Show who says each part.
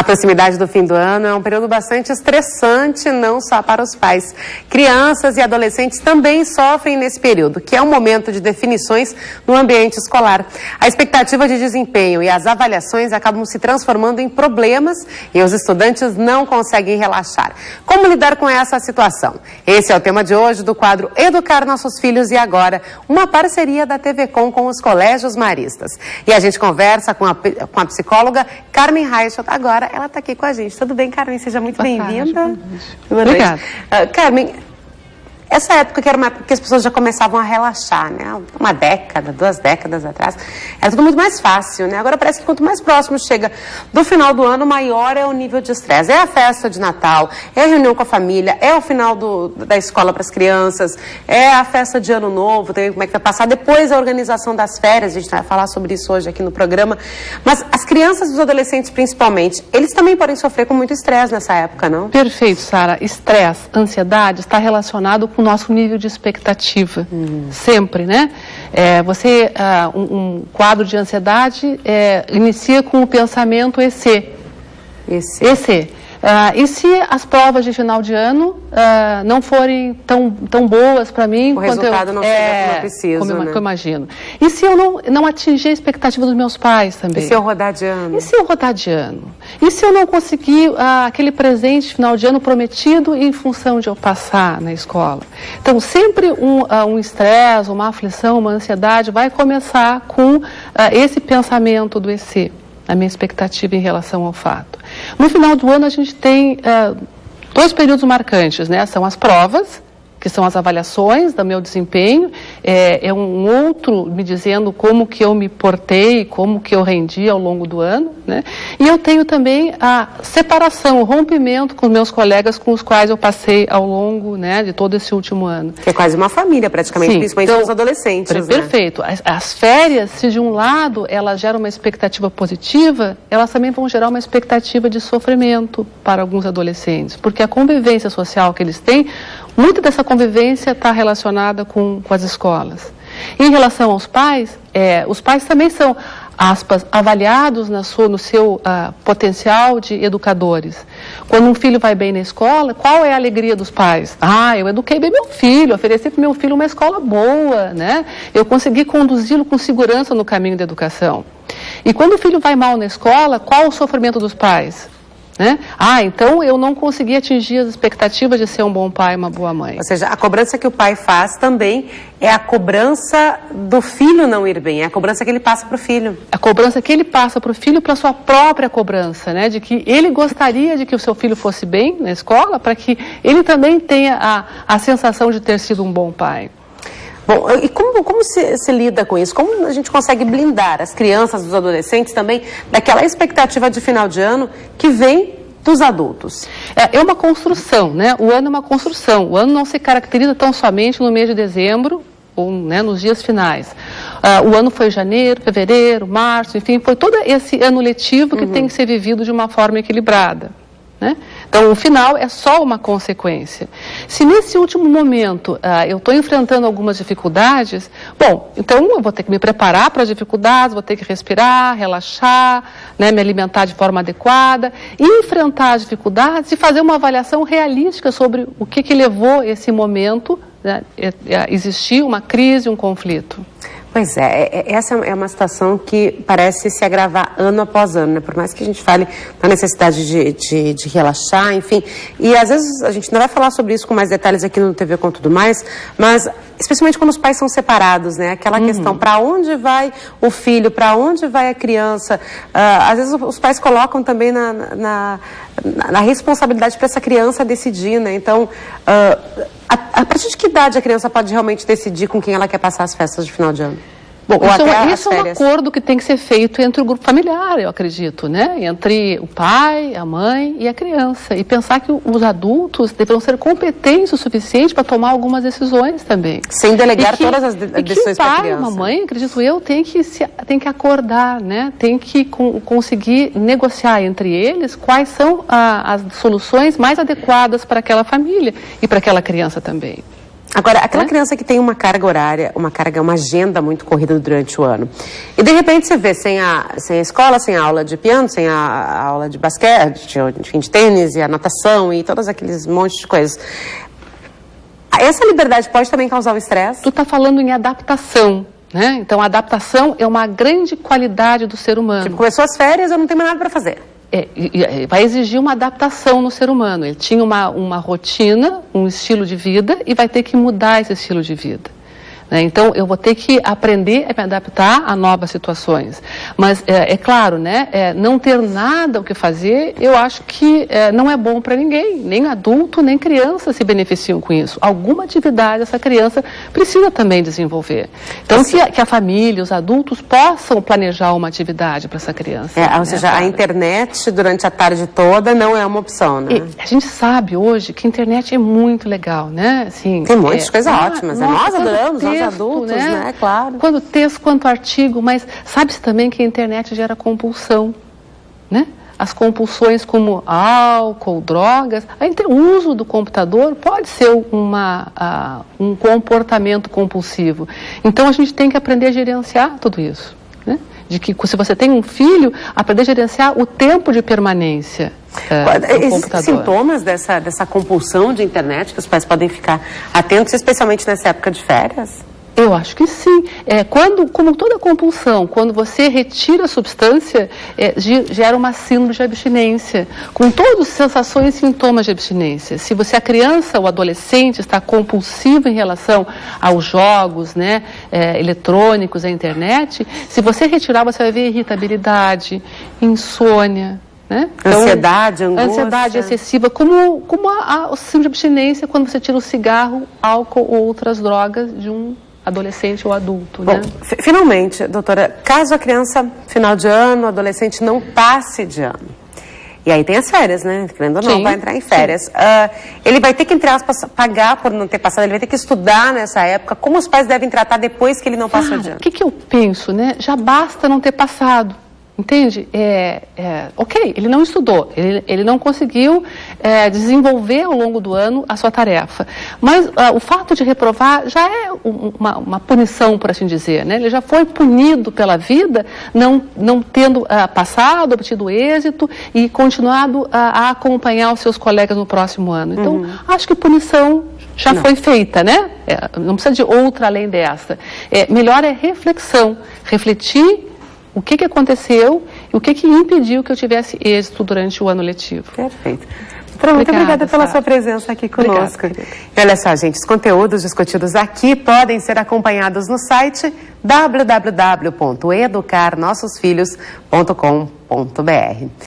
Speaker 1: proximidade do fim do ano é um período bastante estressante, não só para os pais. Crianças e adolescentes também sofrem nesse período, que é um momento de definições no ambiente escolar. A expectativa de desempenho e as avaliações acabam se transformando em problemas e os estudantes não conseguem relaxar. Como lidar com essa situação? Esse é o tema de hoje do quadro Educar Nossos Filhos e Agora, uma parceria da TV Com os colégios maristas. E a gente conversa com a psicóloga Carmen Reichelt. Agora ela está aqui com a gente. Tudo bem, Carmen? Seja muito bem-vinda.
Speaker 2: Obrigada.
Speaker 1: Carmen, essa época que era uma época que as pessoas já começavam a relaxar, né? Uma década, 2 décadas atrás, era tudo muito mais fácil, né? Agora parece que quanto mais próximo chega do final do ano, maior é o nível de estresse. É a festa de Natal, é a reunião com a família, é o final da escola para as crianças, é a festa de Ano Novo, também como é que vai passar, depois a organização das férias, a gente vai falar sobre isso hoje aqui no programa. Mas as crianças e os adolescentes, principalmente, eles também podem sofrer com muito estresse nessa época, não?
Speaker 2: Perfeito, Sara. Estresse, ansiedade está relacionado com o nosso nível de expectativa, sempre, né? Um quadro de ansiedade inicia com o pensamento EC. E se as provas de final de ano não forem tão boas para mim...
Speaker 1: O resultado não chega como eu preciso,
Speaker 2: como
Speaker 1: né?
Speaker 2: eu imagino. E se eu não atingir a expectativa dos meus pais também?
Speaker 1: E se eu rodar de ano?
Speaker 2: E se eu rodar de ano? E se eu não conseguir aquele presente de final de ano prometido em função de eu passar na escola? Então, sempre um estresse, uma aflição, uma ansiedade vai começar com esse pensamento do EC. A minha expectativa em relação ao fato. No final do ano, a gente tem 2 períodos marcantes, né? São as provas, que são as avaliações do meu desempenho, é um outro me dizendo como que eu me portei, como que eu rendi ao longo do ano, né? E eu tenho também a separação, o rompimento com os meus colegas com os quais eu passei ao longo, né, de todo esse último ano.
Speaker 1: Que é quase uma família, praticamente,
Speaker 2: Sim,
Speaker 1: principalmente
Speaker 2: então,
Speaker 1: os adolescentes, né?
Speaker 2: Perfeito. As férias, se de um lado elas geram uma expectativa positiva, elas também vão gerar uma expectativa de sofrimento para alguns adolescentes, porque a convivência social que eles têm, muita dessa convivência está relacionada com as escolas. Em relação aos pais, os pais também são, aspas, avaliados no seu potencial de educadores. Quando um filho vai bem na escola, qual é a alegria dos pais? Eu eduquei bem meu filho, ofereci para meu filho uma escola boa, né? Eu consegui conduzi-lo com segurança no caminho da educação. E quando o filho vai mal na escola, qual o sofrimento dos pais? Né? Então eu não consegui atingir as expectativas de ser um bom pai, uma boa mãe.
Speaker 1: Ou seja, a cobrança que o pai faz também é a cobrança do filho não ir bem, é a cobrança que ele passa para o filho.
Speaker 2: A cobrança que ele passa para o filho pela sua própria cobrança, né? De que ele gostaria de que o seu filho fosse bem na escola, para que ele também tenha a sensação de ter sido um bom pai.
Speaker 1: Bom, e como se lida com isso? Como a gente consegue blindar as crianças, os adolescentes também, daquela expectativa de final de ano que vem dos adultos?
Speaker 2: É uma construção, né? O ano é uma construção. O ano não se caracteriza tão somente no mês de dezembro, ou, né, nos dias finais. O ano foi janeiro, fevereiro, março, enfim, foi todo esse ano letivo que tem que ser vivido de uma forma equilibrada. Né? Então, o final é só uma consequência. Se nesse último momento eu estou enfrentando algumas dificuldades, bom, então eu vou ter que me preparar para as dificuldades, vou ter que respirar, relaxar, né, me alimentar de forma adequada, enfrentar as dificuldades e fazer uma avaliação realística sobre o que levou esse momento, né, a existir uma crise, um conflito.
Speaker 1: Pois essa é uma situação que parece se agravar ano após ano, né? Por mais que a gente fale da necessidade de relaxar, enfim. E às vezes a gente não vai falar sobre isso com mais detalhes aqui no TV com tudo mais, mas especialmente quando os pais são separados, né? Aquela questão, para onde vai o filho, para onde vai a criança? Às vezes os pais colocam também na responsabilidade para essa criança decidir, né? Então, a partir de que idade a criança pode realmente decidir com quem ela quer passar as festas de final de ano?
Speaker 2: Bom, isso é um acordo que tem que ser feito entre o grupo familiar, eu acredito, né? Entre o pai, a mãe e a criança. E pensar que os adultos deverão ser competentes o suficiente para tomar algumas decisões também.
Speaker 1: Sem delegar todas as decisões para a criança.
Speaker 2: E que o pai, a mãe, acredito eu, tem que acordar, né? Tem que conseguir negociar entre eles quais são as soluções mais adequadas para aquela família e para aquela criança também.
Speaker 1: Agora, aquela criança que tem uma carga horária, uma agenda muito corrida durante o ano, e de repente você vê sem a escola, sem a aula de piano, sem a aula de basquete, enfim, de tênis e a natação e todos aqueles montes de coisas. Essa liberdade pode também causar um estresse?
Speaker 2: Tu está falando em adaptação, né? Então, a adaptação é uma grande qualidade do ser humano.
Speaker 1: Tipo, começou as férias, eu não tenho mais nada para fazer.
Speaker 2: Vai exigir uma adaptação no ser humano. Ele tinha uma rotina, um estilo de vida e vai ter que mudar esse estilo de vida. Então, eu vou ter que aprender a me adaptar a novas situações. Mas, é claro, né, não ter nada o que fazer, eu acho que não é bom para ninguém. Nem adulto, nem criança se beneficiam com isso. Alguma atividade essa criança precisa também desenvolver. Então, que a família, os adultos possam planejar uma atividade para essa criança.
Speaker 1: Ou seja, a internet durante a tarde toda não é uma opção, né?
Speaker 2: E a gente sabe hoje que a internet é muito legal, né? Assim,
Speaker 1: tem um monte de coisas ótimas, né? Nós adoramos, nós adultos, né? Claro.
Speaker 2: Quanto texto, quanto artigo, mas sabe-se também que a internet gera compulsão, né? As compulsões como álcool, drogas, o uso do computador pode ser um comportamento compulsivo. Então, a gente tem que aprender a gerenciar tudo isso, né? De que se você tem um filho, aprender a gerenciar o tempo de permanência do computador.
Speaker 1: Sintomas dessa compulsão de internet que os pais podem ficar atentos, especialmente nessa época de férias?
Speaker 2: Eu acho que sim. Como toda compulsão, quando você retira a substância, gera uma síndrome de abstinência, com todas as sensações e sintomas de abstinência. Se a criança ou adolescente está compulsivo em relação aos jogos, né, eletrônicos, à internet, se você retirar, você vai ver irritabilidade, insônia, né? Então,
Speaker 1: ansiedade, angústia.
Speaker 2: Ansiedade excessiva, como a síndrome de abstinência quando você tira o cigarro, álcool ou outras drogas de um adolescente ou adulto.
Speaker 1: Bom,
Speaker 2: né?
Speaker 1: Finalmente, doutora, caso a criança, final de ano, adolescente, não passe de ano, e aí tem as férias, né? Querendo ou não, vai entrar em férias. Ele vai ter que, entre aspas, pagar por não ter passado, ele vai ter que estudar nessa época. Como os pais devem tratar depois que ele não passou de ano?
Speaker 2: O que eu penso, né? Já basta não ter passado. Entende? Ok, ele não estudou, ele não conseguiu desenvolver ao longo do ano a sua tarefa. Mas o fato de reprovar já é uma punição, por assim dizer, né? Ele já foi punido pela vida, não tendo passado, obtido êxito e continuado a acompanhar os seus colegas no próximo ano. Então, acho que punição já foi feita, né? Não precisa de outra além dessa. Melhor é reflexão, refletir o que aconteceu e o que impediu que eu tivesse êxito durante o ano letivo.
Speaker 1: Perfeito. Doutora, muito obrigada pela sua presença aqui conosco. Obrigada. E olha só, gente, os conteúdos discutidos aqui podem ser acompanhados no site www.educarnossosfilhos.com.br.